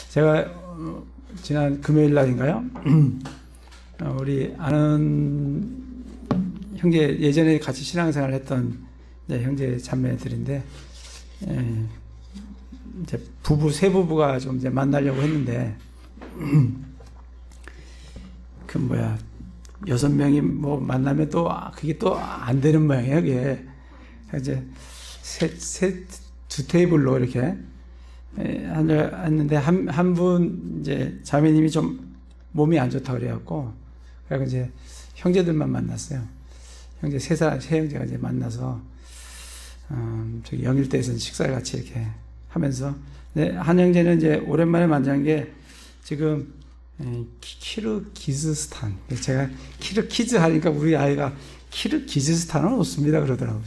제가 지난 금요일 날인가요? 우리 아는 형제, 예전에 같이 신앙생활 했던 형제 자매들인데, 이제 세 부부가 좀 이제 만나려고 했는데, 6명이 뭐 만나면 또, 그게 또 안 되는 모양이에요, 그게. 이제 두 테이블로 이렇게 앉았는데, 한 분, 이제 자매님이 좀 몸이 안 좋다 그래갖고, 그래서 이제 형제들만 만났어요. 형제 세 형제가 이제 만나서, 저기 영일대에서 식사를 같이 이렇게 하면서, 한 형제는 이제 오랜만에 만난 게 지금 키르기즈스탄. 제가 키르키즈 하니까 우리 아이가 키르기즈스탄은 없습니다 그러더라고요.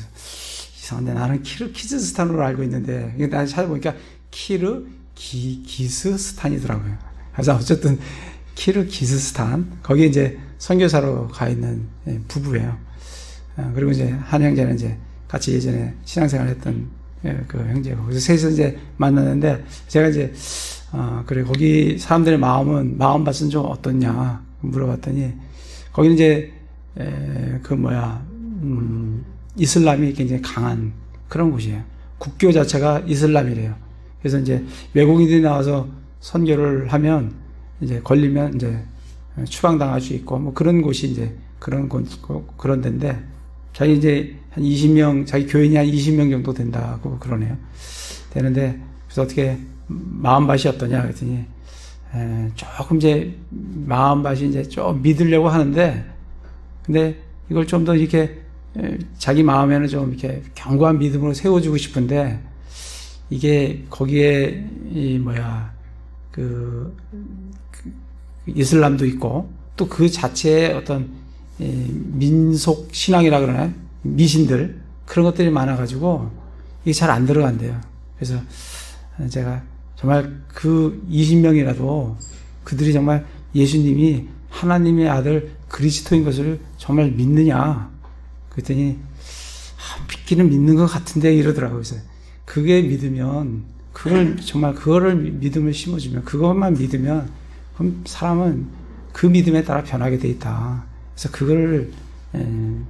이상한데 나는 키르기즈스탄으로 알고 있는데, 난 찾아보니까 키르기스스탄이더라고요. 그래서 어쨌든 키르기즈스탄, 거기에 이제 선교사로 가 있는 부부예요. 그리고 이제 한 형제는 이제 같이 예전에 신앙생활 했던 그 형제고, 그래서 셋이서 이제 만났는데, 제가 이제 그래, 거기 사람들의 마음밭은 좀 어떻냐 물어봤더니, 거기는 이제 이슬람이 굉장히 강한 그런 곳이에요. 국교 자체가 이슬람이래요. 그래서 이제 외국인들이 나와서 선교를 하면 이제 걸리면 이제 추방당할 수 있고, 뭐 그런 곳이 이제 그런 데인데, 자기 이제 한 20명, 자기 교인이 한 20명 정도 된다고 그러네요. 되는데, 그래서 어떻게 마음밭이 어떠냐 그랬더니, 조금 이제 마음밭이 이제 좀 믿으려고 하는데, 근데 이걸 좀 더 이렇게 자기 마음에는 좀 이렇게 견고한 믿음으로 세워주고 싶은데, 이게 거기에 이슬람도 있고, 또 그 자체의 어떤 민속 신앙이라 그러나요? 미신들, 그런 것들이 많아가지고 이게 잘 안 들어간대요. 그래서 제가 정말 그 20명이라도 그들이 정말 예수님이 하나님의 아들 그리스도인 것을 정말 믿느냐 그랬더니, 믿기는 믿는 것 같은데 이러더라고요. 그래서 그게 믿으면, 그거를 믿음을 심어주면, 그것만 믿으면, 그럼 사람은 그 믿음에 따라 변하게 돼 있다. 그래서 그거를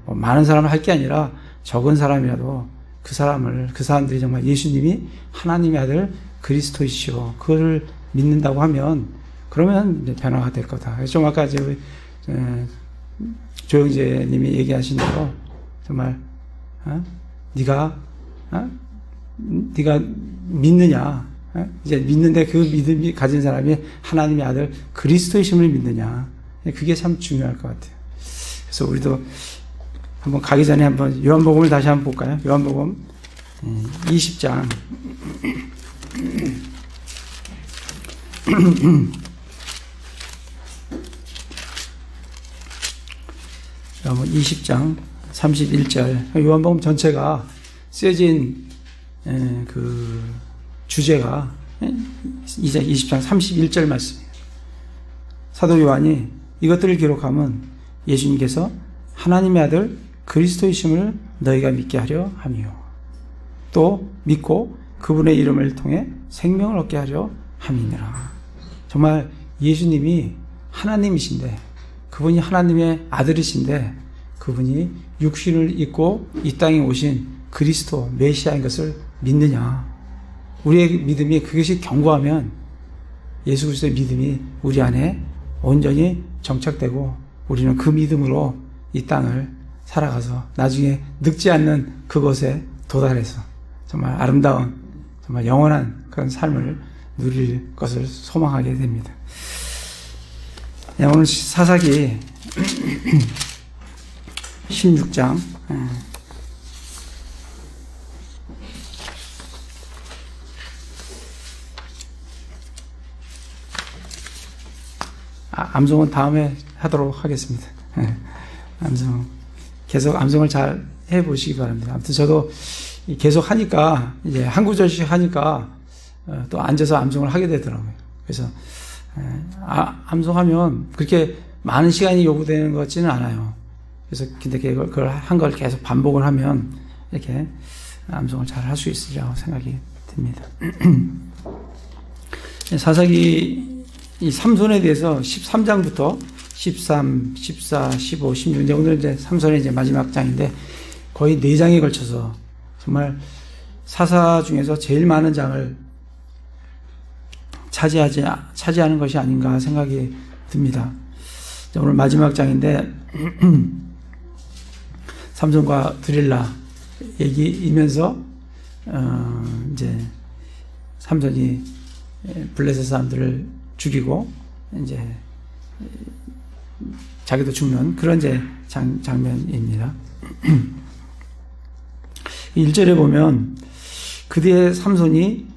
많은 사람을 할 게 아니라 적은 사람이라도 그 사람들이 정말 예수님이 하나님의 아들 그리스도이시오, 그거를 믿는다고 하면, 그러면 이제 변화가 될 거다. 좀 아까 이제 조영재님이 얘기하신 대로 정말 네가 믿느냐, 이제 믿는데 그 믿음이 가진 사람이 하나님의 아들 그리스도이심을 믿느냐, 그게 참 중요할 것 같아요. 그래서 우리도 한번 가기 전에 한번 요한복음을 다시 한번 볼까요? 요한복음 20장 요한복음 20장 31절. 요한복음 전체가 쓰여진 그 주제가 20장 31절 말씀이에요. 사도 요한이 이것들을 기록함은 예수님께서 하나님의 아들 그리스도이심을 너희가 믿게 하려 함이요, 또 믿고 그분의 이름을 통해 생명을 얻게 하려 함이니라. 정말 예수님이 하나님이신데, 그분이 하나님의 아들이신데, 그분이 육신을 입고 이 땅에 오신 그리스도 메시아인 것을 믿느냐. 우리의 믿음이 그것이 견고하면 예수 그리스도의 믿음이 우리 안에 온전히 정착되고, 우리는 그 믿음으로 이 땅을 살아가서 나중에 늙지 않는 그곳에 도달해서 정말 아름다운, 정말 영원한 그런 삶을 누릴 것을 소망하게 됩니다. 오늘 사사기 16장 암송은 다음에 하도록 하겠습니다. 계속 암송을 잘 해보시기 바랍니다. 아무튼 저도 계속 하니까, 이제 한 구절씩 하니까 또 앉아서 암송을 하게 되더라고요. 그래서 암송하면 그렇게 많은 시간이 요구되는 것 같지는 않아요. 그래서 근데 그걸 한 걸 계속 반복을 하면 이렇게 암송을 잘 할 수 있으리라고 생각이 듭니다. 사사기 이 삼손에 대해서 13장부터 13, 14, 15, 16, 이제 오늘 이제 삼손의 이제 마지막 장인데 거의 4장에 걸쳐서 정말 사사 중에서 제일 많은 장을 차지하는 것이 아닌가 생각이 듭니다. 오늘 마지막 장인데 삼손과 드릴라 얘기이면서 이제 삼손이 블레셋 사람들을 죽이고 이제 자기도 죽는 그런 이제 장면입니다. 1절에 보면 그 뒤에 삼손이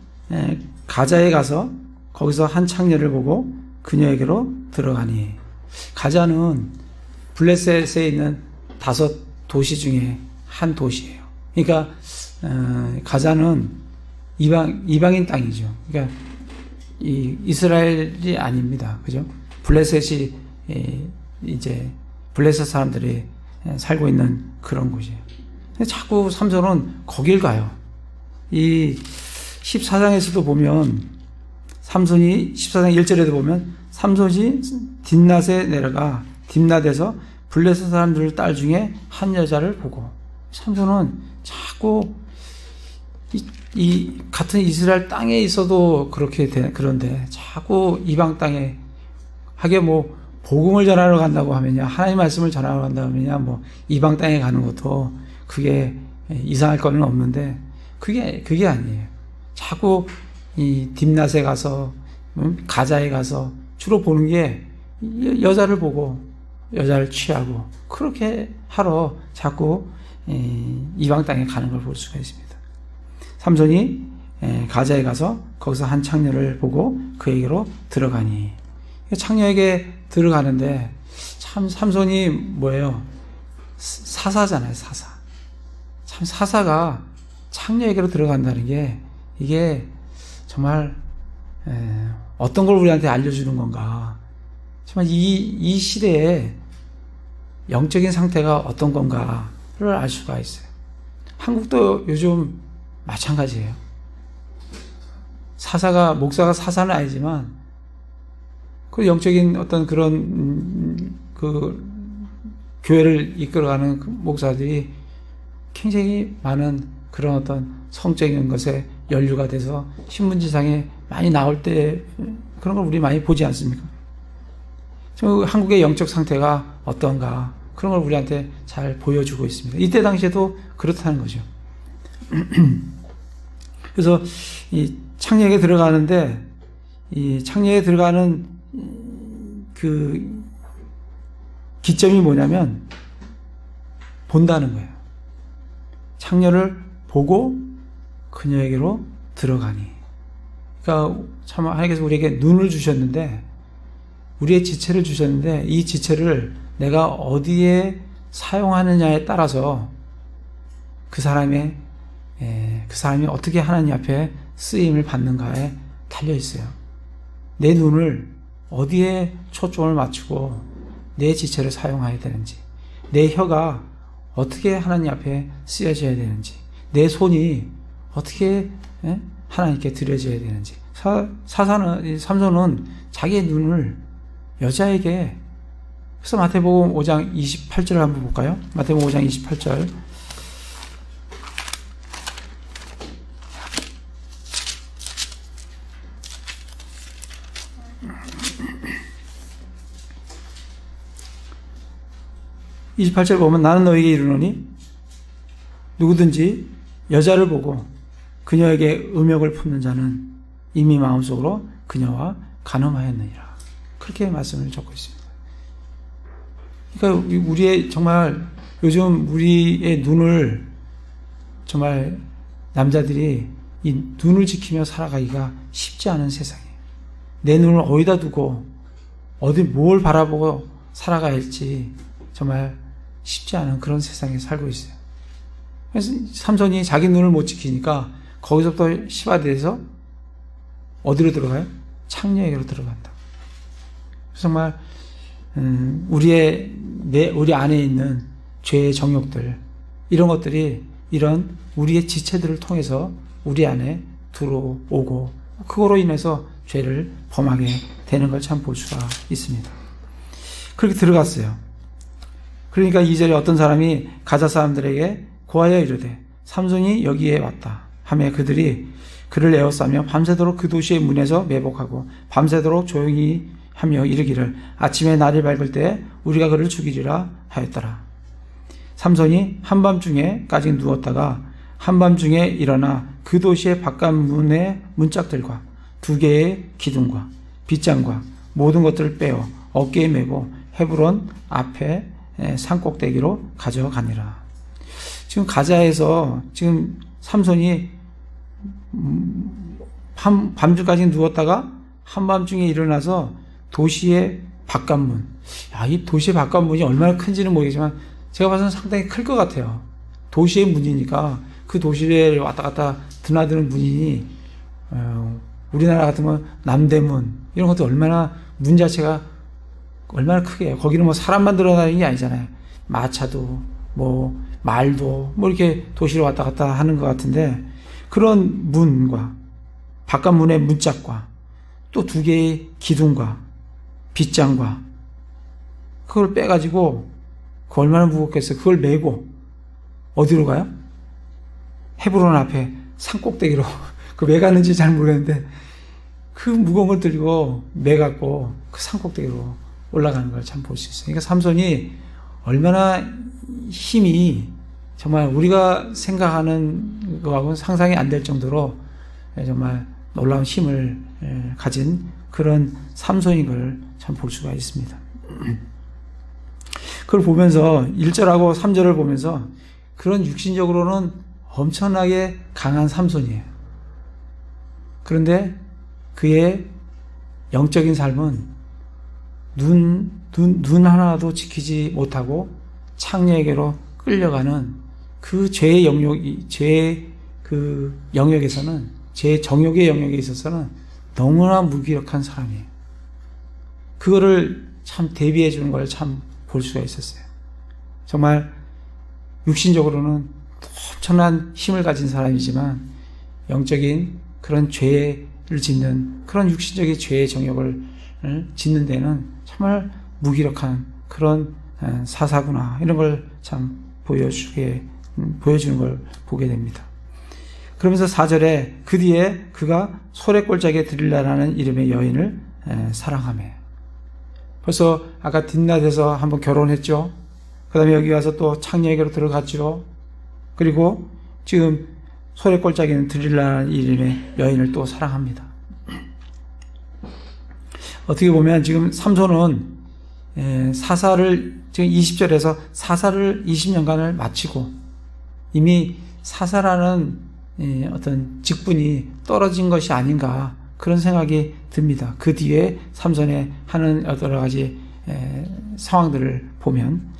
가자에 가서 거기서 한 창녀를 보고 그녀에게로 들어가니, 가자는 블레셋에 있는 5 도시 중에 한 도시예요. 그러니까 가자는 이방인 땅이죠. 그러니까 이스라엘이 아닙니다. 그죠? 블레셋이 이제 블레셋 사람들이 살고 있는 그런 곳이에요. 근데 자꾸 삼손은 거길 가요. 이 14장에서도 보면 삼손이 14장 1절에도 보면 삼손이 딥낫에 내려가 딥낫에서 블레셋 사람들 딸 중에 한 여자를 보고, 삼손은 자꾸 이 같은 이스라엘 땅에 있어도 그런데 자꾸 이방 땅에 하게 뭐 복음을 전하러 간다고 하면야, 하나님 말씀을 전하러 간다고 하면야 뭐 이방 땅에 가는 것도 그게 이상할 거는 없는데 그게 아니에요. 자꾸 이 딥낫에 가서 가자에 가서 주로 보는 게 여자를 보고 여자를 취하고 그렇게 하러 자꾸 이방 땅에 가는 걸 볼 수가 있습니다. 삼손이 가자에 가서 거기서 한 창녀를 보고 그에게로 들어가니, 창녀에게 들어가는데 참 삼손이 뭐예요? 사사잖아요. 사사. 참 사사가 창녀에게로 들어간다는 게 이게 정말 어떤 걸 우리한테 알려주는 건가, 정말 이 시대에 영적인 상태가 어떤 건가를 알 수가 있어요. 한국도 요즘 마찬가지예요. 목사가 사사는 아니지만 그 영적인 어떤 그런 그 교회를 이끌어가는 그 목사들이 굉장히 많은 그런 어떤 성적인 것에 연루가 돼서 신문지상에 많이 나올 때 그런 걸 우리 많이 보지 않습니까? 한국의 영적 상태가 어떤가, 그런 걸 우리한테 잘 보여주고 있습니다. 이때 당시에도 그렇다는 거죠. 그래서 이 창녀에게 들어가는데, 이 창녀에 들어가는 그 기점이 뭐냐면 본다는 거예요. 창녀를 보고 그녀에게로 들어가니. 그러니까 참 하나님께서 우리에게 눈을 주셨는데, 우리의 지체를 주셨는데, 이 지체를 내가 어디에 사용하느냐에 따라서 그 사람이 어떻게 하나님 앞에 쓰임을 받는가에 달려 있어요. 내 눈을 어디에 초점을 맞추고 내 지체를 사용해야 되는지, 내 혀가 어떻게 하나님 앞에 쓰여져야 되는지, 내 손이 어떻게 하나님께 드려져야 되는지. 삼손은 자기의 눈을 여자에게, 그래서 마태복음 5장 28절을 한번 볼까요? 마태복음 5장 28절. (28절) 보면 나는 너에게 이르노니 누구든지 여자를 보고 그녀에게 음욕을 품는 자는 이미 마음속으로 그녀와 간음하였느니라. 그렇게 말씀을 적고 있습니다. 그러니까 우리의 정말 요즘 우리의 눈을 정말 남자들이 이 눈을 지키며 살아가기가 쉽지 않은 세상이에요. 내 눈을 어디다 두고 어디 뭘 바라보고 살아가야 할지 정말 쉽지 않은 그런 세상에 살고 있어요. 그래서 삼손이 자기 눈을 못 지키니까 거기서부터 시바돼서 어디로 들어가요? 창녀에게로 들어간다. 그래서 정말 우리 안에 있는 죄의 정욕들, 이런 것들이 이런 우리의 지체들을 통해서 우리 안에 들어오고, 그거로 인해서 죄를 범하게 되는 걸 참 볼 수가 있습니다. 그렇게 들어갔어요. 그러니까 2절에 어떤 사람이 가자 사람들에게 고하여 이르되 삼손이 여기에 왔다 하며 그들이 그를 에워싸며 밤새도록 그 도시의 문에서 매복하고 밤새도록 조용히 하며 이르기를 아침에 날이 밝을 때 우리가 그를 죽이리라 하였더라. 삼손이 한밤중에까지 누웠다가 한밤중에 일어나 그 도시의 바깥문의 문짝들과 2개의 기둥과 빗장과 모든 것들을 빼어 어깨에 메고 헤브론 앞에 산꼭대기로 가져가니라. 지금 가자에서 지금 삼손이 밤중까지 누웠다가 한밤중에 일어나서 도시의 바깥문, 이 도시의 바깥문이 얼마나 큰지는 모르겠지만 제가 봐서는 상당히 클 것 같아요. 도시의 문이니까 그 도시에 왔다 갔다 드나드는 문이 우리나라 같으면 남대문 이런 것도 얼마나 문 자체가 얼마나 크게 해요. 거기는 뭐 사람만 들어다니는 게 아니잖아요. 마차도 뭐 말도 뭐 이렇게 도시로 왔다 갔다 하는 것 같은데 그런 문과 바깥문의 문짝과 또 2개의 기둥과 빗장과 그걸 빼가지고 그 얼마나 무겁겠어요. 그걸 메고 어디로 가요? 헤브론 앞에 산꼭대기로 그 왜 가는지 잘 모르겠는데 그 무거운 걸 들고 매갖고 그 산꼭대기로 올라가는 걸 참 볼 수 있어요. 그러니까 삼손이 얼마나 힘이 정말 우리가 생각하는 거하고는 상상이 안 될 정도로 정말 놀라운 힘을 가진 그런 삼손인 걸 참 볼 수가 있습니다. 그걸 보면서 1절하고 3절을 보면서 그런 육신적으로는 엄청나게 강한 삼손이에요. 그런데 그의 영적인 삶은 눈 하나도 지키지 못하고 창녀에게로 끌려가는 그 죄의 그 영역에서는, 죄의 정욕의 영역에 있어서는 너무나 무기력한 사람이에요. 그거를 참 대비해 주는 걸 참 볼 수가 있었어요. 정말 육신적으로는 엄청난 힘을 가진 사람이지만 영적인 그런 죄를 짓는, 그런 육신적인 죄의 정욕을 짓는 데는 정말 무기력한 그런 사사구나, 이런 걸 참 보여주는 걸 보게 됩니다. 그러면서 4절에 그 뒤에 그가 소래골짜기에 드릴라라는 이름의 여인을 사랑하며, 벌써 아까 딘낫에서 한번 결혼했죠. 그 다음에 여기 와서 또 창녀에게로 들어갔죠. 그리고 지금 소래골짜기는 드릴라라는 이름의 여인을 또 사랑합니다. 어떻게 보면 지금 삼손은 사사를, 지금 20절에서 사사를 20년간을 마치고 이미 사사라는 어떤 직분이 떨어진 것이 아닌가, 그런 생각이 듭니다. 그 뒤에 삼손의 하는 여러 가지 상황들을 보면.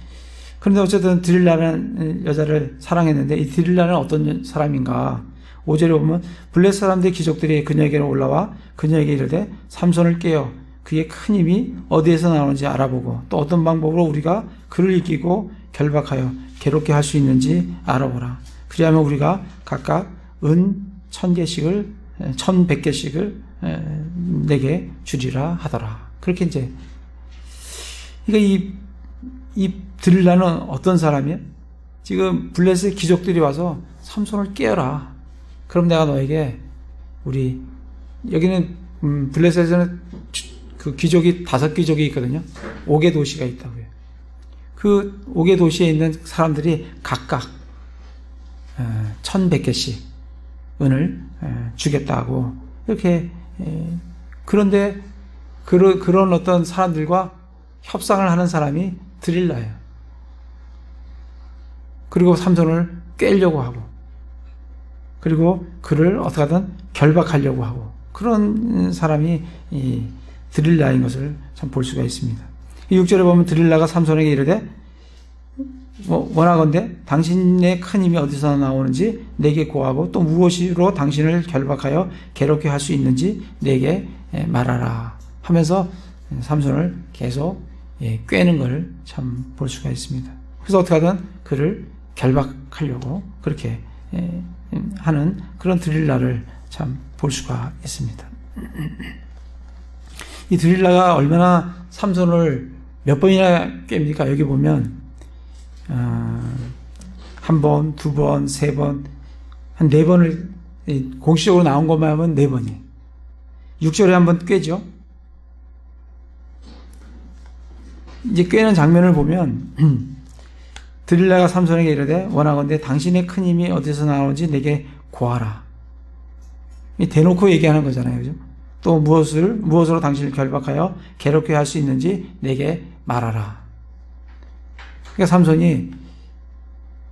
그런데 어쨌든 드릴라는 여자를 사랑했는데 이 드릴라는 어떤 사람인가? 5절에 보면 블레셋 사람들의 귀족들이 그녀에게로 올라와 그녀에게 이르되 삼손을 깨어 그의 큰 힘이 어디에서 나오는지 알아보고 또 어떤 방법으로 우리가 그를 이기고 결박하여 괴롭게 할 수 있는지 알아보라. 그리하면 우리가 각각 은 1,000개씩을 1,100개씩을 내게 주리라 하더라. 그렇게 이제, 그러니까 이 드릴라는 어떤 사람이에요? 지금 블레셋 귀족들이 와서 삼손을 깨어라. 그럼 내가 너에게, 우리 여기는 블레셋에서는 그 귀족이 5귀족이 있거든요. 5개 도시가 있다고요. 그 5개 도시에 있는 사람들이 각각 1,100개씩 은을 주겠다고 이렇게. 그런데 그런 어떤 사람들과 협상을 하는 사람이 드릴라예요. 그리고 삼손을 꿰려고 하고, 그리고 그를 어떻게든 결박하려고 하고, 그런 사람이 이 드릴라인 것을 참 볼 수가 있습니다. 6절에 보면 드릴라가 삼손에게 이르되 원하건대 당신의 큰 힘이 어디서 나오는지 내게 고하고 또 무엇으로 당신을 결박하여 괴롭게 할 수 있는지 내게 말하라 하면서 삼손을 계속 꿰는 걸 참 볼 수가 있습니다. 그래서 어떻게 하든 그를 결박하려고 그렇게 하는 그런 드릴라를 참 볼 수가 있습니다. 이 드릴라가 얼마나 삼손을 몇 번이나 깹니까? 여기 보면 한 번, 두 번, 세 번, 한 네 번을 공식적으로 나온 것만 하면 네 번이. 6절에 한 번 꿰죠. 이제 꿰는 장면을 보면 드릴라가 삼손에게 이르되 원하건대 당신의 큰 힘이 어디서 나오는지 내게 고하라. 대놓고 얘기하는 거잖아요, 그죠? 또 무엇으로 당신을 결박하여 괴롭게 할 수 있는지 내게 말하라. 그러니까 삼손이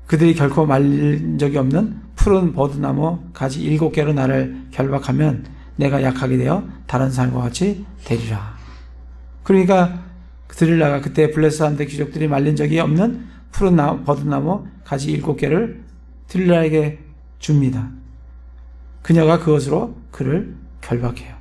그들이 결코 말린 적이 없는 푸른 버드나무 가지 7개로 나를 결박하면 내가 약하게 되어 다른 사람과 같이 되리라. 그러니까 드릴라가 그때 블레셋 귀족들이 말린 적이 없는 푸른 버드나무 가지 7개를 드릴라에게 줍니다. 그녀가 그것으로 그를 결박해요.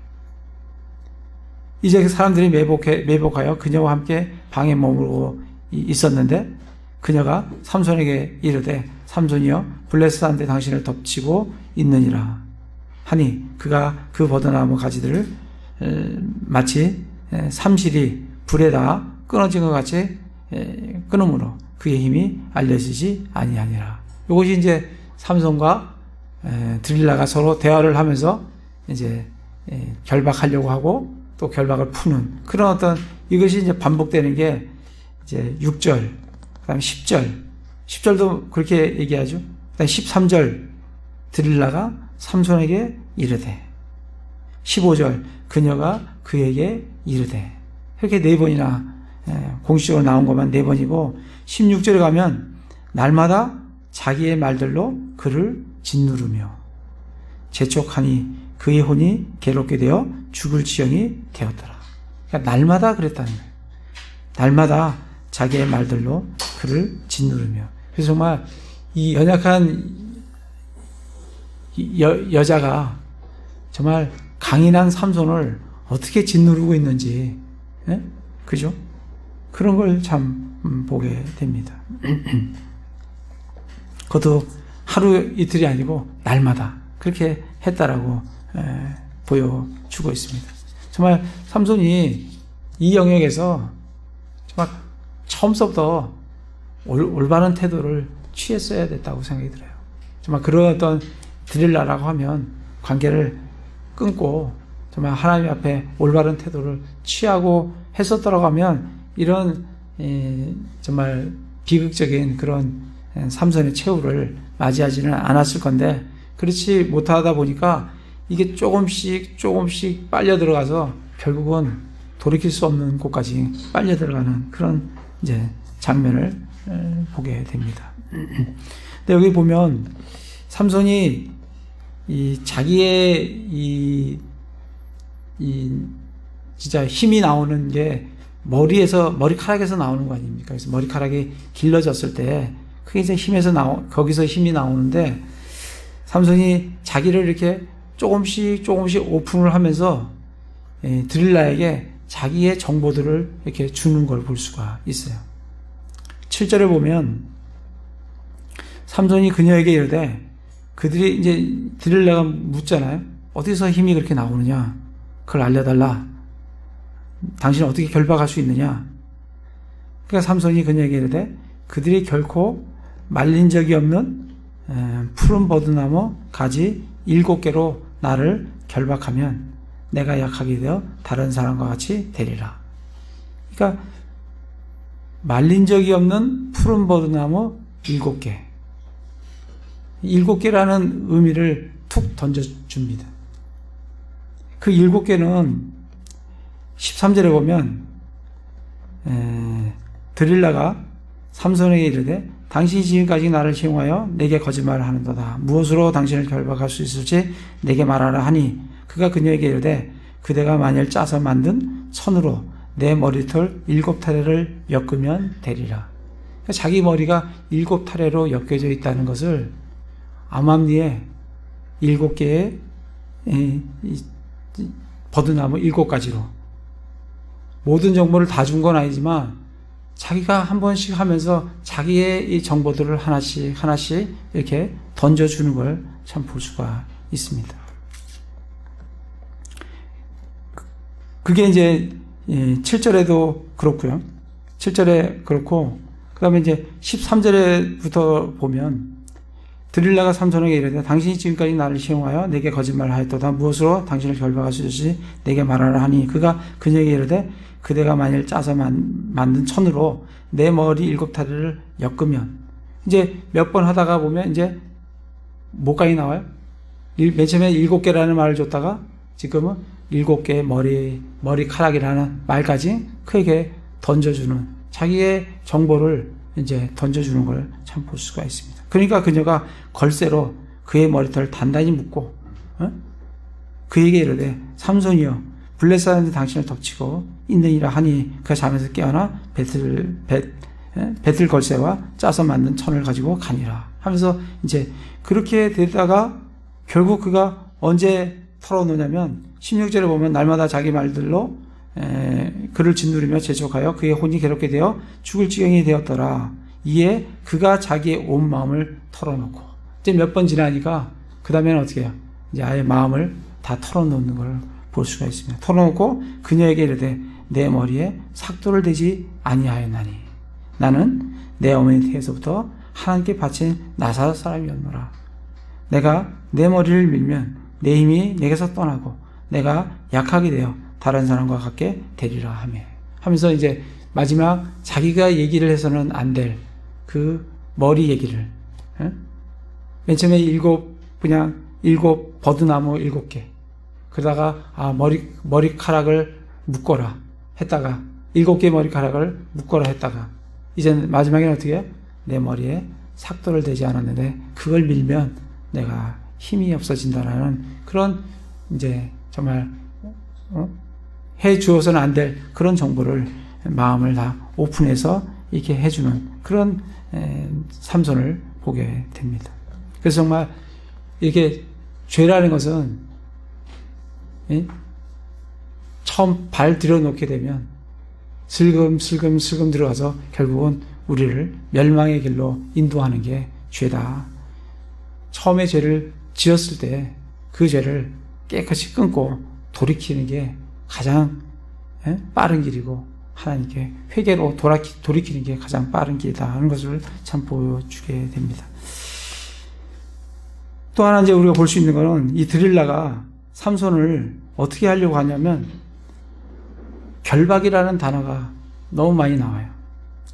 이제 사람들이 매복하여 그녀와 함께 방에 머무르고 있었는데 그녀가 삼손에게 이르되 삼손이여 블레셋한테 당신을 덮치고 있느니라 하니 그가 그 버드나무 가지들을 마치 삼실이 불에다 끊어진 것 같이 끊음으로 그의 힘이 알려지지 아니하니라. 이것이 이제 삼손과 드릴라가 서로 대화를 하면서 이제 결박하려고 하고 또 결박을 푸는 그런 어떤 이것이 이제 반복되는 게 이제 6절, 그다음에 10절, 10절도 그렇게 얘기하죠. 그다음에 13절 드릴라가 삼손에게 이르되 15절 그녀가 그에게 이르되 이렇게 네 번이나 공식적으로 나온 것만 네 번이고 16절에 가면 날마다 자기의 말들로 그를 짓누르며 재촉하니 그의 혼이 괴롭게 되어 죽을 지경이 되었더라. 그러니까 날마다 그랬다는 거예요. 날마다 자기의 말들로 그를 짓누르며. 그래서 정말 이 연약한 여자가 정말 강인한 삼손을 어떻게 짓누르고 있는지, 그죠? 그런 걸 참 보게 됩니다. 그것도 하루 이틀이 아니고 날마다 그렇게 했다라고 보여주고 있습니다. 정말 삼손이 이 영역에서 정말 처음부터 올바른 태도를 취했어야 됐다고 생각이 들어요. 정말 그런 어떤 드릴라라고 하면 관계를 끊고 정말 하나님 앞에 올바른 태도를 취하고 했었더라고 하면 이런 정말 비극적인 그런 삼손의 최후를 맞이하지는 않았을 건데 그렇지 못하다 보니까 이게 조금씩 빨려 들어가서 결국은 돌이킬 수 없는 곳까지 빨려 들어가는 그런 이제 장면을 보게 됩니다. 근데 여기 보면 삼손이 이 자기의 진짜 힘이 나오는 게 머리카락에서 나오는 거 아닙니까? 그래서 머리카락이 길러졌을 때 그게 이제 거기서 힘이 나오는데 삼손이 자기를 이렇게 조금씩 오픈을 하면서 드릴라에게 자기의 정보들을 이렇게 주는 걸 볼 수가 있어요. 7절에 보면 삼손이 그녀에게 이르되 그들이 이제 드릴라가 묻잖아요. 어디서 힘이 그렇게 나오느냐? 그걸 알려달라. 당신은 어떻게 결박할 수 있느냐? 그러니까 삼손이 그녀에게 이르되 그들이 결코 말린 적이 없는 푸른 버드나무 가지 7개로 나를 결박하면 내가 약하게 되어 다른 사람과 같이 되리라. 그러니까 말린 적이 없는 푸른 버드나무 7개. 7개라는 의미를 툭 던져줍니다. 그 7개는 13절에 보면 드릴라가 삼손에게 이르되 당신이 지금까지 나를 시험하여 내게 거짓말을 하는도다. 무엇으로 당신을 결박할 수 있을지 내게 말하라 하니 그가 그녀에게 이르되 그대가 만일 짜서 만든 선으로 내 머리털 7타래를 엮으면 되리라. 그러니까 자기 머리가 7타래로 엮여져 있다는 것을 암암리에 7개의 버드나무 7가지로 모든 정보를 다 준 건 아니지만 자기가 한 번씩 하면서 자기의 이 정보들을 하나씩 이렇게 던져주는 걸 참 볼 수가 있습니다. 그게 이제 7절에도 그렇고요. 7절에 그렇고, 그 다음에 이제 13절에부터 보면, 드릴라가 삼손에게 이르되 당신이 지금까지 나를 시험하여 내게 거짓말하였도다. 무엇으로 당신을 결박할 수 있을지 내게 말하라 하니, 그가 그녀에게 이르되 그대가 만일 짜서 만든 천으로 내 머리 7다리를 엮으면, 이제 몇 번 하다가 보면 이제 뭐까지 나와요? 맨 처음에 7개라는 말을 줬다가 지금은 7개의 머리카락이라는 말까지 그에게 던져주는, 자기의 정보를 이제 던져주는 걸 참 볼 수가 있습니다. 그러니까 그녀가 걸쇠로 그의 머리털을 단단히 묶고, 그에게 이르되 삼손이여 블레셋 당신을 덮치고 있느니라 하니, 그가 잠에서 깨어나 배틀 걸쇠와 짜서 만든 천을 가지고 가니라 하면서, 이제 그렇게 되다가 결국 그가 언제 털어놓냐면 16절에 보면 날마다 자기 말들로 그를 짓누르며 재촉하여 그의 혼이 괴롭게 되어 죽을 지경이 되었더라. 이에 그가 자기의 온 마음을 털어놓고, 이제 몇 번 지나니까 그 다음에는 어떻게 해요? 이제 아예 마음을 다 털어놓는 걸 볼 수가 있습니다. 털어놓고 그녀에게 이르되 내 머리에 삭도를 대지 아니하였나니 나는 내 어머니 태에서부터 하나님께 바친 나사렛 사람이었노라. 내가 내 머리를 밀면 내 힘이 내게서 떠나고 내가 약하게 되어 다른 사람과 같게 되리라 하면서 이제 마지막 자기가 얘기를 해서는 안 될 그 머리 얘기를, 맨 처음에 7 버드나무 7개, 그러다가 머리카락을 묶어라 했다가 7개의 머리카락을 묶어라 했다가 이제 마지막에는 어떻게 해요? 내 머리에 삭도를 대지 않았는데 그걸 밀면 내가 힘이 없어진다라는 그런, 이제 정말 해 주어서는 안 될 그런 정보를 마음을 다 오픈해서 이렇게 해주는 그런 삼손을 보게 됩니다. 그래서 정말 이렇게 죄라는 것은 처음 발 들여놓게 되면 슬금슬금 들어가서 결국은 우리를 멸망의 길로 인도하는 게 죄다. 처음에 죄를 지었을 때 그 죄를 깨끗이 끊고 돌이키는 게 가장 빠른 길이고, 하나님께 회개로 돌이키는 게 가장 빠른 길이다 하는 것을 참 보여주게 됩니다. 또 하나 이제 우리가 볼 수 있는 것은 이 드릴라가 삼손을 어떻게 하려고 하냐면 결박이라는 단어가 너무 많이 나와요.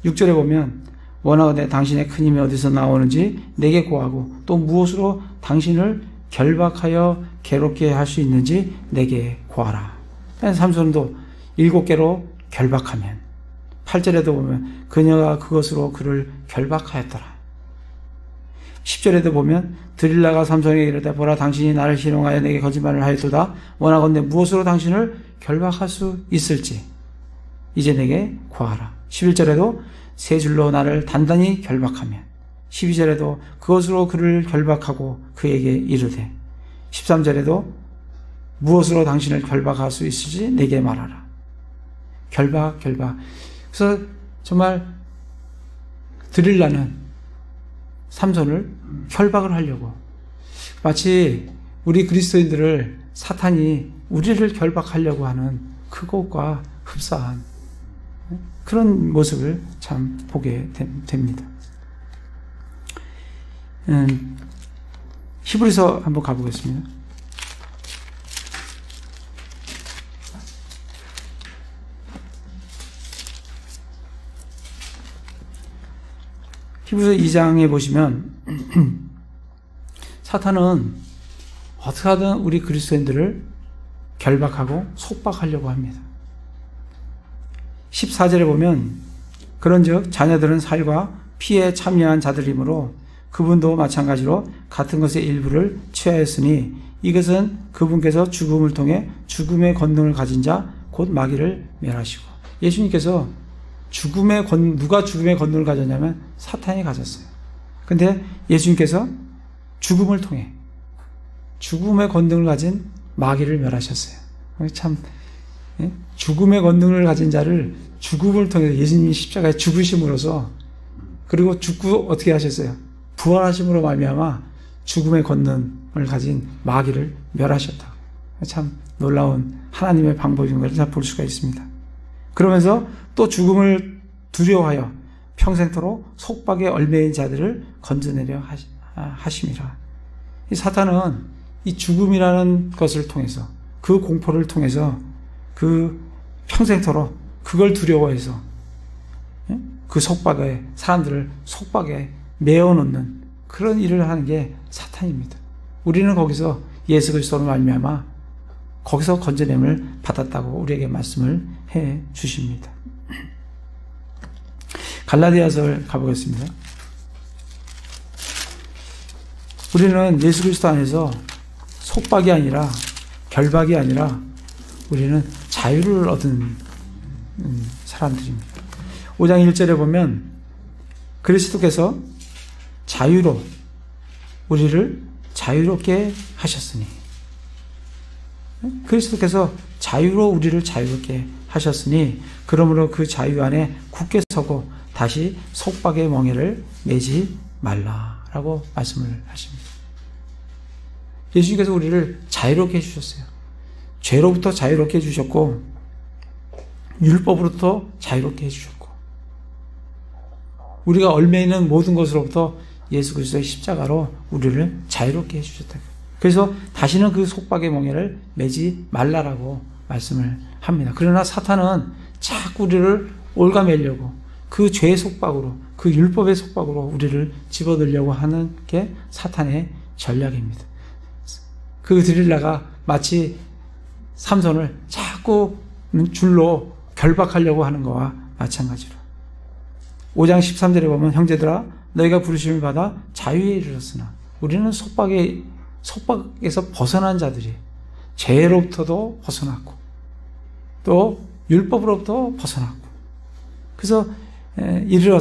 6절에 보면 원하건대 당신의 큰 힘이 어디서 나오는지 내게 고하고 또 무엇으로 당신을 결박하여 괴롭게 할 수 있는지 내게 고하라. 삼손도 7개로 결박하면, 8절에도 보면 그녀가 그것으로 그를 결박하였더라. 10절에도 보면 드릴라가 삼손에게 이르되 보라 당신이 나를 희롱하여 내게 거짓말을 하였도다. 원하건대 무엇으로 당신을 결박할 수 있을지 이제 내게 구하라. 11절에도 세 줄로 나를 단단히 결박하면, 12절에도 그것으로 그를 결박하고 그에게 이르되, 13절에도 무엇으로 당신을 결박할 수 있을지 내게 말하라. 결박. 그래서 정말 드릴라는 삼손을 결박을 하려고, 마치 우리 그리스도인들을 사탄이 우리를 결박하려고 하는 그것과 흡사한 그런 모습을 참 보게 됩니다. 히브리서 한번 가보겠습니다. 히브리서 2장에 보시면 사탄은 어떻게 하든 우리 그리스도인들을 결박하고 속박하려고 합니다. 14절에 보면 그런즉 자녀들은 살과 피에 참여한 자들이므로 그분도 마찬가지로 같은 것의 일부를 취하였으니 이것은 그분께서 죽음을 통해 죽음의 권능을 가진 자 곧 마귀를 멸하시고, 예수님께서 누가 죽음의 권능을 가졌냐면 사탄이 가졌어요. 근데 예수님께서 죽음을 통해 죽음의 권능을 가진 마귀를 멸하셨어요. 참, 죽음의 권능을 가진 자를 죽음을 통해 예수님이 십자가에 죽으심으로써, 그리고 죽고 어떻게 하셨어요? 부활하심으로 말미암아 죽음의 권능을 가진 마귀를 멸하셨다. 참 놀라운 하나님의 방법인 것을 볼 수가 있습니다. 그러면서 또 죽음을 두려워하여 평생토록 속박에 얽매인 자들을 건져내려 하심이라. 이 사탄은 이 죽음이라는 것을 통해서, 그 공포를 통해서 그 평생토록 그걸 두려워해서 그 속박에, 사람들을 속박에 메어놓는 그런 일을 하는 게 사탄입니다. 우리는 거기서 예수 그리스도로 말미암아 거기서 건져냄을 받았다고 우리에게 말씀을 해 주십니다. 갈라디아서를 가보겠습니다. 우리는 예수 그리스도 안에서 속박이 아니라, 결박이 아니라 우리는 자유를 얻은 사람들입니다. 5장 1절에 보면 그리스도께서 자유로 우리를 자유롭게 하셨으니, 그리스도께서 자유로 우리를 자유롭게 하셨으니 그러므로 그 자유 안에 굳게 서고 다시 속박의 멍에를 매지 말라라고 말씀을 하십니다. 예수님께서 우리를 자유롭게 해주셨어요. 죄로부터 자유롭게 해주셨고 율법으로부터 자유롭게 해주셨고 우리가 얽매이는 모든 것으로부터 예수 그리스도의 십자가로 우리를 자유롭게 해주셨다. 그래서 다시는 그 속박의 멍에를 매지 말라라고 말씀을 합니다. 그러나 사탄은 자꾸 우리를 올가매려고 그 죄의 속박으로, 그 율법의 속박으로 우리를 집어들려고 하는 게 사탄의 전략입니다. 그 드릴라가 마치 삼손을 자꾸 줄로 결박하려고 하는 것과 마찬가지로 5장 13절에 보면 형제들아 너희가 부르심을 받아 자유에 이르렀으나 우리는 속박에서 벗어난 자들이 죄로부터도 벗어났고 또 율법으로부터 벗어났고 그래서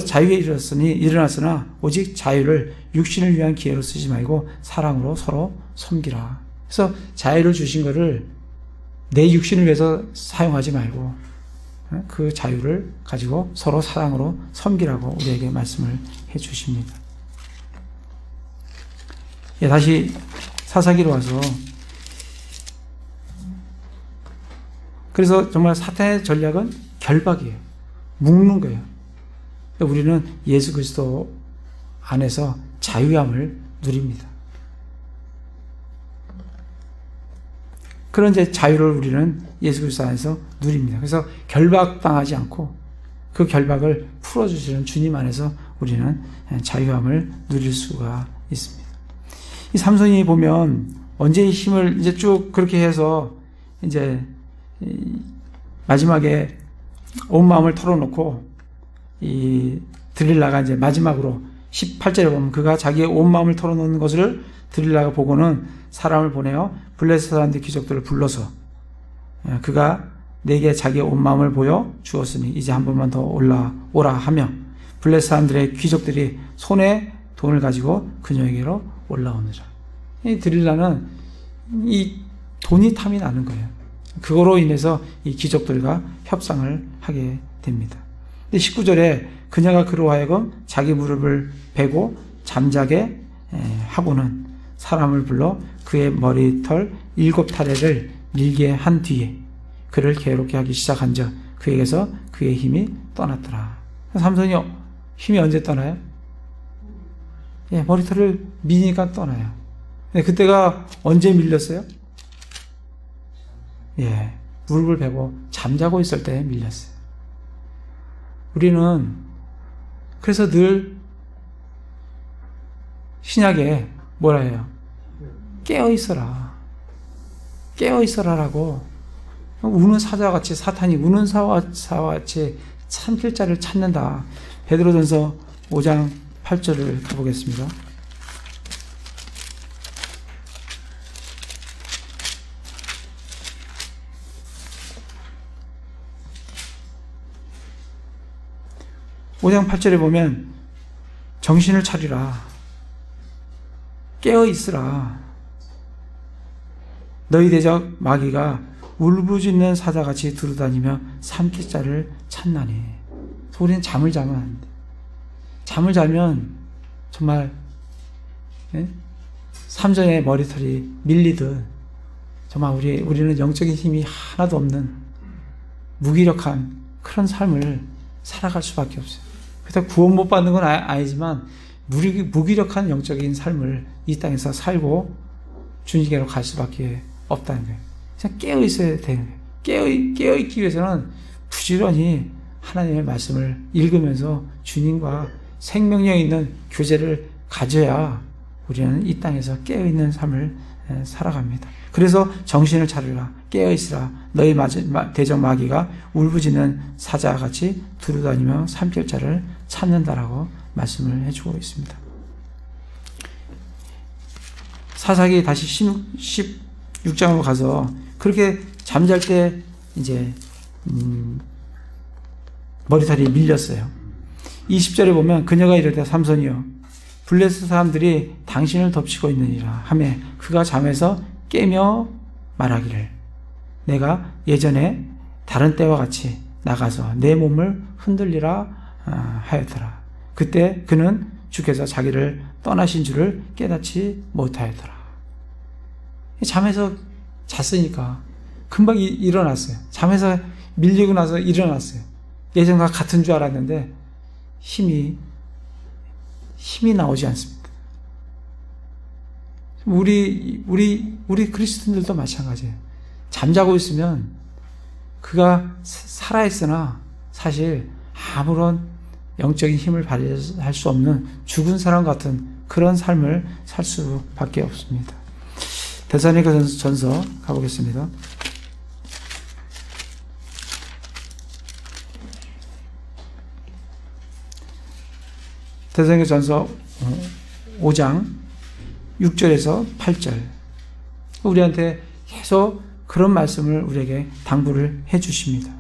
자유에 일어났으나 오직 자유를 육신을 위한 기회로 쓰지 말고 사랑으로 서로 섬기라. 그래서 자유를 주신 것을 내 육신을 위해서 사용하지 말고 그 자유를 가지고 서로 사랑으로 섬기라고 우리에게 말씀을 해 주십니다. 다시 사사기로 와서 그래서 정말 사탄의 전략은 결박이에요. 묶는 거예요. 우리는 예수 그리스도 안에서 자유함을 누립니다. 그런 이제 자유를 우리는 예수 그리스도 안에서 누립니다. 그래서 결박당하지 않고 그 결박을 풀어주시는 주님 안에서 우리는 자유함을 누릴 수가 있습니다. 이 삼손이 보면 언제 이 힘을 이제 쭉 그렇게 해서 이제 마지막에 온 마음을 털어놓고 이 드릴라가 이제 마지막으로 18절에 보면 그가 자기의 온 마음을 털어놓는 것을 드릴라가 보고는 사람을 보내어 블레셋 사람들 귀족들을 불러서 그가 내게 자기의 온 마음을 보여 주었으니 이제 한 번만 더 올라오라 하며 블레셋 사람들의 귀족들이 손에 돈을 가지고 그녀에게로 올라오느라. 이 드릴라는 이 돈이 탐이 나는 거예요. 그거로 인해서 이 귀족들과 협상을 하게 됩니다. 근데 19절에 그녀가 그로 하여금 자기 무릎을 베고 잠자게 하고는 사람을 불러 그의 머리털 7타래를 밀게 한 뒤에 그를 괴롭게 하기 시작한즉 그에게서 그의 힘이 떠났더라. 삼손이 힘이 언제 떠나요? 머리털을 미니까 떠나요. 근데 그때가 언제 밀렸어요? 무릎을 베고 잠자고 있을 때 밀렸어요. 우리는 그래서 늘 신약에 뭐라 해요? 깨어있어라. 깨어있어라라고 우는 사자같이 사탄이 우는 사자같이 삼킬 자를 찾는다. 베드로전서 5장 8절을 가보겠습니다. 오 장 8절에 보면 정신을 차리라. 깨어있으라. 너희 대적 마귀가 울부짖는 사자같이 두루다니며 삼킬 자를 찾나니. 우리는 잠을 자면 안 돼. 잠을 자면 정말 삼손의 머리털이 밀리듯 정말 우리는 영적인 힘이 하나도 없는 무기력한 그런 삶을 살아갈 수밖에 없어요. 그래서 구원 못 받는 건 아니지만 무기력한 영적인 삶을 이 땅에서 살고 주님께로 갈 수밖에 없다는 거예요. 그냥 깨어 있어야 되는 거예요. 깨어 있기 위해서는 부지런히 하나님의 말씀을 읽으면서 주님과 생명력 있는 교제를 가져야 우리는 이 땅에서 깨어 있는 삶을 살아갑니다. 그래서 정신을 차리라, 깨어 있으라. 너희 대적 마귀가 울부짖는 사자와 같이 두루다니며 삼킬 자를 찾는다라고 말씀을 해주고 있습니다. 사사기 다시 16장으로 가서 그렇게 잠잘 때 이제 머리털이 밀렸어요. 20절에 보면 그녀가 이르되 삼손이여 블레셋 사람들이 당신을 덮치고 있느니라 하며 그가 잠에서 깨며 말하기를 내가 예전에 다른 때와 같이 나가서 내 몸을 흔들리라 하였더라. 그때 그는 주께서 자기를 떠나신 줄을 깨닫지 못하였더라. 잠에서 잤으니까 금방 일어났어요. 잠에서 밀리고 나서 일어났어요. 예전과 같은 줄 알았는데 힘이 나오지 않습니다. 우리 그리스도인들도 마찬가지예요. 잠자고 있으면 그가 살아있으나 사실 아무런 영적인 힘을 발휘할 수 없는 죽은 사람 같은 그런 삶을 살 수밖에 없습니다. 데살로니가전서 가보겠습니다. 데살로니가전서 5장 6절에서 8절 우리한테 계속 그런 말씀을 우리에게 당부를 해 주십니다.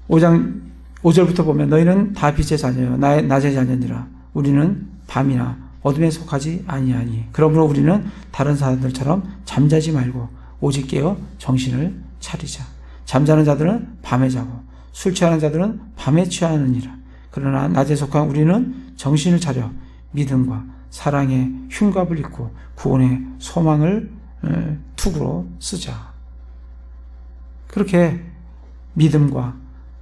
5장 5절부터 보면 너희는 다 빛의 자녀요 낮의 자녀니라. 우리는 밤이나 어둠에 속하지 아니하니 그러므로 우리는 다른 사람들처럼 잠자지 말고 오직 깨어 정신을 차리자. 잠자는 자들은 밤에 자고 술 취하는 자들은 밤에 취하느니라. 그러나 낮에 속한 우리는 정신을 차려 믿음과 사랑의 흉갑을 입고 구원의 소망을 투구로 쓰자. 그렇게 믿음과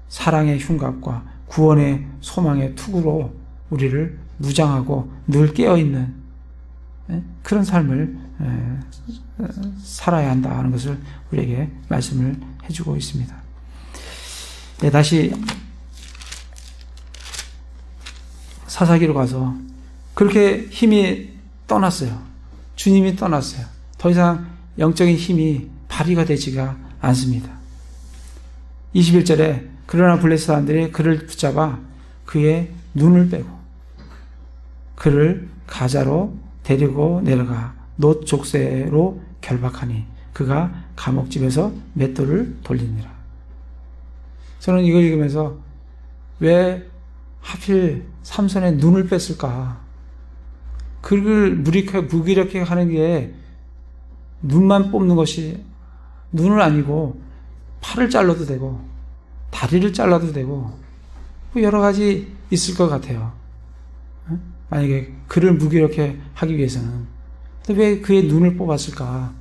사랑의 흉갑과 구원의 소망의 투구로 우리를 무장하고 늘 깨어있는 그런 삶을 살아야 한다 하는 것을 우리에게 말씀을 해주고 있습니다. 네, 다시 사사기로 가서 그렇게 힘이 떠났어요. 주님이 떠났어요. 더 이상 영적인 힘이 발휘가 되지가 않습니다. 21절에 그러나 블레셋 사람들이 그를 붙잡아 그의 눈을 빼고 그를 가자로 데리고 내려가 놋 족쇄로 결박하니 그가 감옥집에서 맷돌을 돌리니라. 저는 이걸 읽으면서 왜 하필 삼손의 눈을 뺐을까? 그를 무기력하게 하는 게 눈만 뽑는 것이 눈을 아니고 팔을 잘라도 되고 다리를 잘라도 되고 여러 가지 있을 것 같아요. 만약에 그를 무기력하게 하기 위해서는. 근데 왜 그의 눈을 뽑았을까?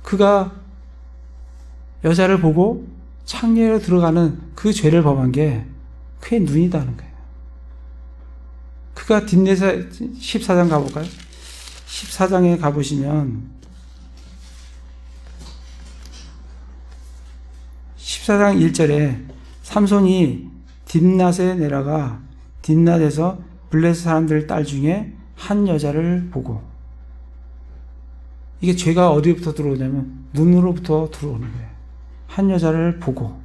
그가 여자를 보고 창녀로 들어가는 그 죄를 범한 게 그의 눈이다는 거예요. 그가 뒷내사 14장 가볼까요? 14장에 가보시면 14장 1절에 삼손이 딥낫에 내려가 딥낫에서 블레셋 사람들 딸 중에 한 여자를 보고 이게 죄가 어디부터 들어오냐면 눈으로부터 들어오는 거예요. 한 여자를 보고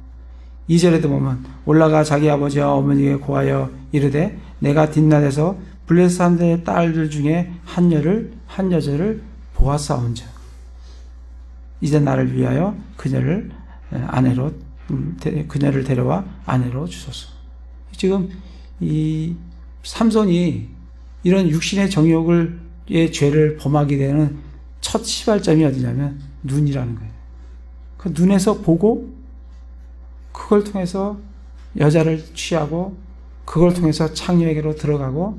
2절에도 보면 올라가 자기 아버지와 어머니에게 고하여 이르되 내가 딥낫에서 블레셋 사람들의 딸들 중에 한 여자를 보았사온즉 이제 나를 위하여 그녀를 데려와 아내로 주소서. 지금 이 삼손이 이런 육신의 정욕의 죄를 범하게 되는 첫 시발점이 어디냐면 눈이라는 거예요. 그 눈에서 보고 그걸 통해서 여자를 취하고 그걸 통해서 창녀에게로 들어가고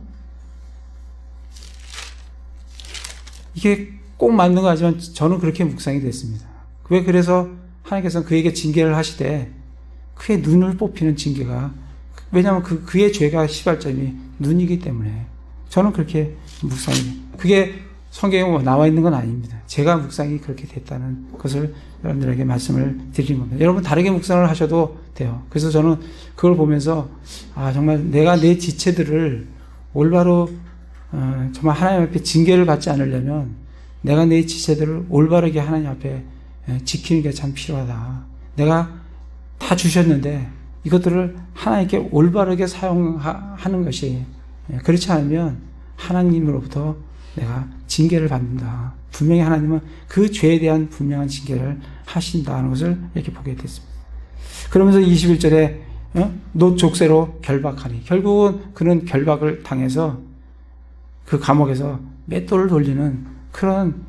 이게 꼭 맞는 거 하지만 저는 그렇게 묵상이 됐습니다. 왜 그래서 하나님께서는 그에게 징계를 하시되 그의 눈을 뽑히는 징계가, 왜냐하면 그의 죄가 시발점이 눈이기 때문에 저는 그렇게 묵상이, 그게 성경에 나와 있는 건 아닙니다. 제가 묵상이 그렇게 됐다는 것을 여러분들에게 말씀을 드리는 겁니다. 여러분 다르게 묵상을 하셔도 돼요. 그래서 저는 그걸 보면서 정말 내가 내 지체들을 올바로 정말 하나님 앞에 징계를 받지 않으려면 내가 내 지체들을 올바르게 하나님 앞에 지키는 게 참 필요하다. 내가 다 주셨는데 이것들을 하나님께 올바르게 사용하는 것이, 그렇지 않으면 하나님으로부터 내가 징계를 받는다. 분명히 하나님은 그 죄에 대한 분명한 징계를 하신다는 것을 이렇게 보게 됐습니다. 그러면서 21절에 놋 족쇄로 결박하니, 결국은 그는 결박을 당해서 그 감옥에서 맷돌을 돌리는 그런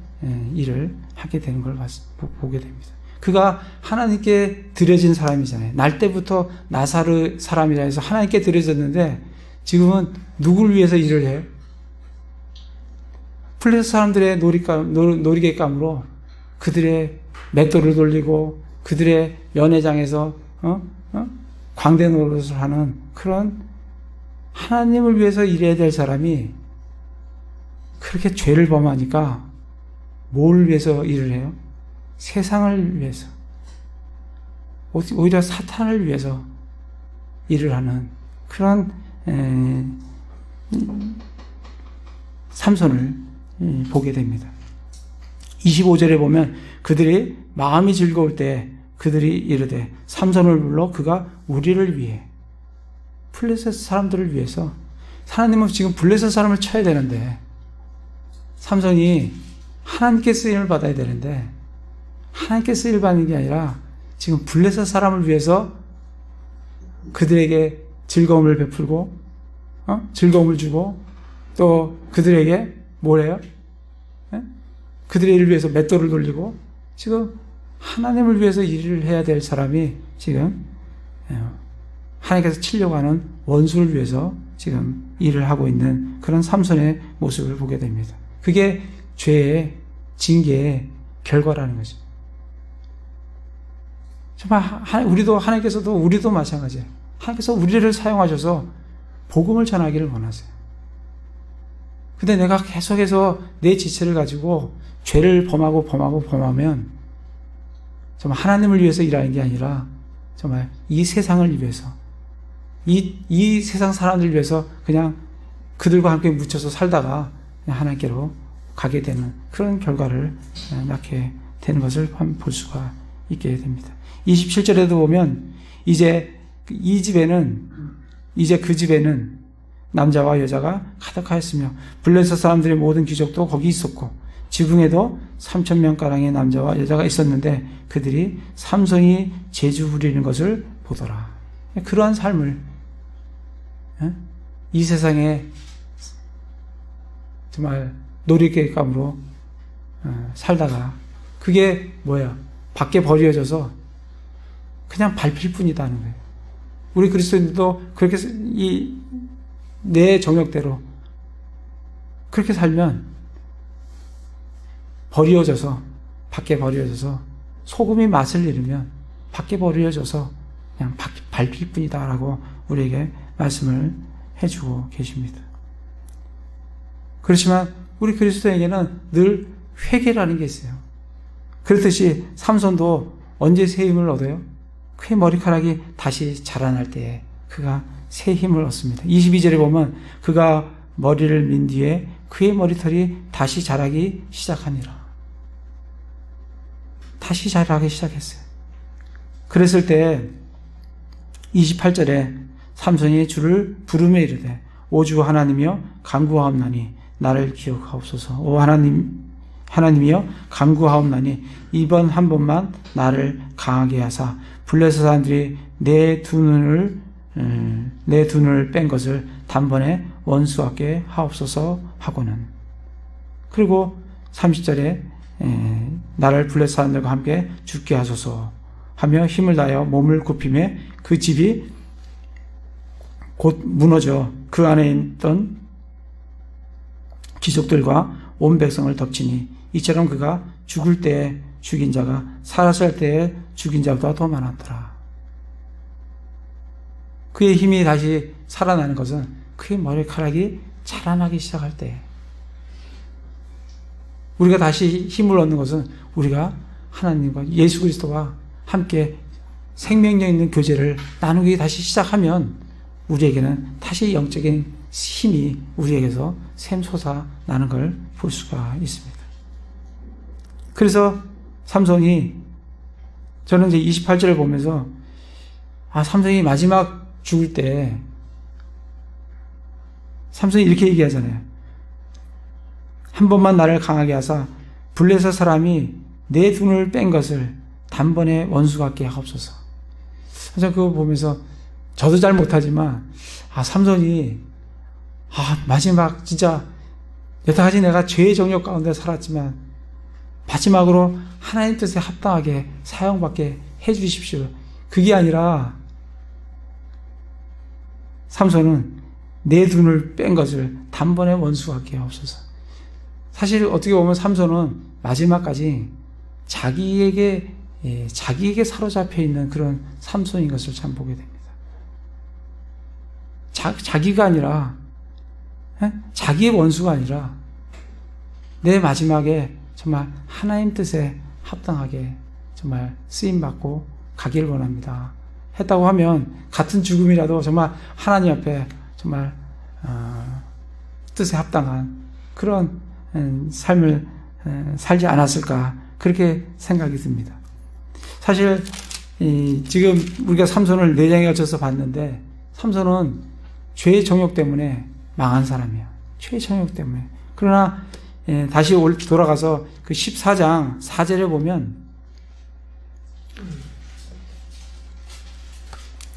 일을 하게 되는 걸 보게 됩니다. 그가 하나님께 드려진 사람이잖아요. 날 때부터 나사르 사람이라 해서 하나님께 드려졌는데 지금은 누구를 위해서 일을 해요? 플레스 사람들의 놀이객감으로 그들의 맷돌을 돌리고 그들의 연회장에서 광대 노릇을 하는 그런, 하나님을 위해서 일해야 될 사람이 그렇게 죄를 범하니까 뭘 위해서 일을 해요? 세상을 위해서, 오히려 사탄을 위해서 일을 하는 그런 삼손을 보게 됩니다. 25절에 보면 그들이 마음이 즐거울 때 그들이 이르되 삼손을 불러 그가 우리를 위해, 블레셋 사람들을 위해서, 하나님은 지금 블레셋 사람을 쳐야 되는데 삼손이 하나님께 쓰임을 받아야 되는데 하나님께 쓰임을 받는 게 아니라 지금 블레셋 사람을 위해서 그들에게 즐거움을 베풀고 즐거움을 주고 또 그들에게 뭐래요? 그들의 일을 위해서 맷돌을 돌리고, 지금 하나님을 위해서 일을 해야 될 사람이 지금 하나님께서 치려고 하는 원수를 위해서 지금 일을 하고 있는 그런 삼손의 모습을 보게 됩니다. 그게 죄의 징계의 결과라는 거죠. 정말 우리도, 하나님께서도 우리도 마찬가지예요. 하나님께서 우리를 사용하셔서 복음을 전하기를 원하세요. 근데 내가 계속해서 내 지체를 가지고 죄를 범하면 정말 하나님을 위해서 일하는 게 아니라 정말 이 세상을 위해서, 이 세상 사람들을 위해서 그냥 그들과 함께 묻혀서 살다가 그냥 하나님께로 가게 되는 그런 결과를 낳게 되는 것을 볼 수가 있게 됩니다. 27절에도 보면 이제 그 집에는 남자와 여자가 가득하였으며 블레셋 사람들의 모든 귀족도 거기 있었고 지붕에도 3,000명가량의 남자와 여자가 있었는데 그들이 삼손이 제주 부리는 것을 보더라. 그러한 삶을 이 세상에 정말 놀이객감으로 살다가 그게 뭐야? 밖에 버려져서 그냥 밟힐 뿐이다는 거예요. 우리 그리스도인들도 그렇게 내 정욕대로 그렇게 살면 밖에 버려져서 소금이 맛을 잃으면 밖에 버려져서 그냥 밟힐 뿐이다라고 우리에게 말씀을 해주고 계십니다. 그렇지만 우리 그리스도에게는 늘 회개라는 게 있어요. 그렇듯이 삼손도 언제 새 힘을 얻어요? 그의 머리카락이 다시 자라날 때에 그가 새 힘을 얻습니다. 22절에 보면 그가 머리를 민 뒤에 그의 머리털이 다시 자라기 시작하니라. 다시 자라기 시작했어요. 그랬을 때 28절에 삼손이 주를 부르며 이르되 오주 하나님이여 간구하옵나니 나를 기억하옵소서. 오 하나님이여 간구하옵나니 이번 한 번만 나를 강하게 하사 블레셋 사람들이 내 두 눈을 뺀 것을 단번에 원수 같게 하옵소서 하고는. 그리고 30절에 나를 블레셋 사람들과 함께 죽게 하소서 하며 힘을 다하여 몸을 굽히매 그 집이 곧 무너져 그 안에 있던 귀족들과 온 백성을 덮치니 이처럼 그가 죽을 때에 죽인 자가 살았을 때에 죽인 자보다 더 많았더라. 그의 힘이 다시 살아나는 것은 그의 머리카락이 자라나기 시작할 때, 우리가 다시 힘을 얻는 것은 우리가 하나님과 예수 그리스도와 함께 생명력 있는 교제를 나누기 다시 시작하면 우리에게는 다시 영적인 힘이 우리에게서 샘솟아나는 걸 볼 수가 있습니다. 그래서 삼손이, 저는 이제 28절을 보면서 삼손이 마지막 죽을 때 삼손이 이렇게 얘기하잖아요. 한 번만 나를 강하게 하사 블레셋 사람이 내 눈을 뺀 것을 단번에 원수 같게 하옵소서. 저는 그거 보면서 저도 잘 못하지만 삼손이 마지막 진짜 여태까지 내가 죄의 정욕 가운데 살았지만 마지막으로 하나님 뜻에 합당하게 사용받게 해주십시오. 그게 아니라 삼손은 내 눈을 뺀 것을 단번에 원수 같게 하옵소서. 사실 어떻게 보면 삼손은 마지막까지 자기에게 사로잡혀 있는 그런 삼손인 것을 참 보게 됩니다. 자기가 아니라, 자기의 원수가 아니라 내 마지막에 정말 하나님 뜻에 합당하게 정말 쓰임받고 가기를 원합니다 했다고 하면 같은 죽음이라도 정말 하나님 앞에 정말 뜻에 합당한 그런 삶을 살지 않았을까, 그렇게 생각이 듭니다. 사실 지금 우리가 삼손을 4장에 걸쳐서 봤는데 삼손은 죄의 정욕 때문에 망한 사람이에요. 죄의 정욕 때문에. 그러나 다시 돌아가서 그 14장 4절에 보면,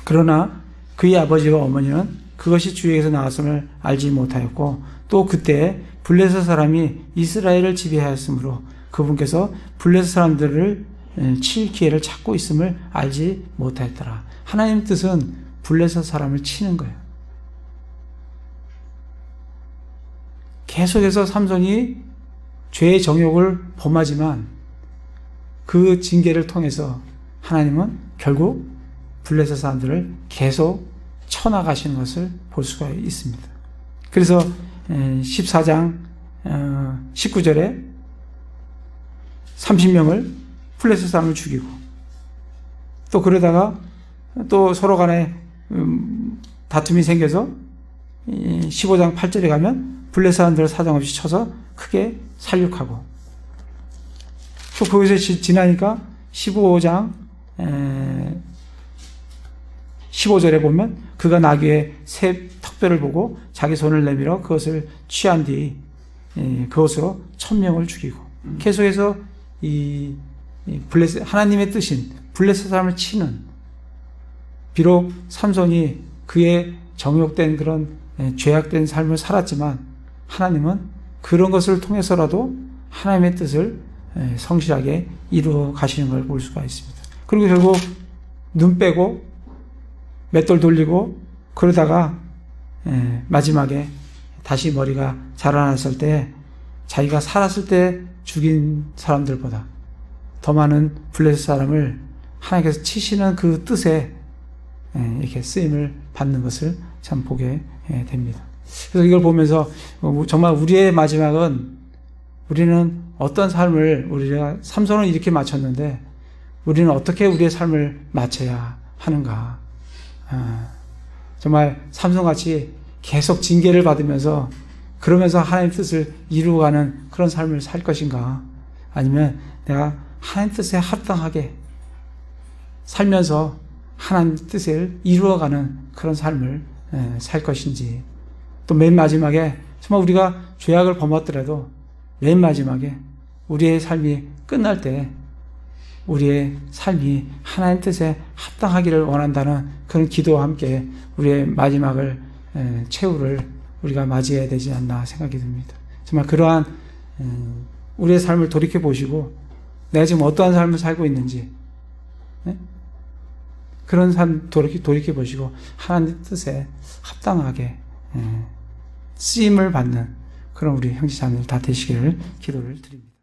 그러나 그의 아버지와 어머니는 그것이 주에게서 나왔음을 알지 못하였고 또 그때 블레셋 사람이 이스라엘을 지배하였으므로 그분께서 블레셋 사람들을 칠 기회를 찾고 있음을 알지 못하였더라. 하나님 뜻은 블레셋 사람을 치는 거예요. 계속해서 삼손이 죄의 정욕을 범하지만 그 징계를 통해서 하나님은 결국 블레셋 사람들을 계속 쳐나가시는 것을 볼 수가 있습니다. 그래서 14장 19절에 30명을 블레셋 사람을 죽이고, 또 그러다가 또 서로 간에 다툼이 생겨서 15장 8절에 가면 블레셋 사람들을 사정없이 쳐서 크게 살육하고, 또 거기서 지나니까 15장 15절에 보면 그가 나귀의 새 턱뼈를 보고 자기 손을 내밀어 그것을 취한 뒤 그것으로 1000명을 죽이고, 계속해서 하나님의 뜻인 블레셋 사람을 치는, 비록 삼손이 그의 정욕된 그런 죄악된 삶을 살았지만 하나님은 그런 것을 통해서라도 하나님의 뜻을 성실하게 이루어 가시는 걸 볼 수가 있습니다. 그리고 결국 눈 빼고 맷돌 돌리고 그러다가 마지막에 다시 머리가 자라났을 때 자기가 살았을 때 죽인 사람들보다 더 많은 블레셋 사람을 하나님께서 치시는 그 뜻에 이렇게 쓰임을 받는 것을 참 보게 됩니다. 그래서 이걸 보면서 정말 우리의 마지막은, 우리는 어떤 삶을, 우리가 삼손은 이렇게 마쳤는데 우리는 어떻게 우리의 삶을 마쳐야 하는가. 정말 삼손같이 계속 징계를 받으면서 그러면서 하나님 뜻을 이루어가는 그런 삶을 살 것인가, 아니면 내가 하나님 뜻에 합당하게 살면서 하나님 뜻을 이루어가는 그런 삶을 살 것인지, 또 맨 마지막에 정말 우리가 죄악을 범했더라도 맨 마지막에 우리의 삶이 끝날 때 우리의 삶이 하나님 뜻에 합당하기를 원한다는 그런 기도와 함께 우리의 마지막을 최후를 우리가 맞이해야 되지 않나 생각이 듭니다. 정말 그러한 우리의 삶을 돌이켜 보시고 내가 지금 어떠한 삶을 살고 있는지, 그런 삶 돌이켜 보시고 하나님 뜻에 합당하게 쓰임을 받는 그런 우리 형제자매들 다 되시기를 기도를 드립니다.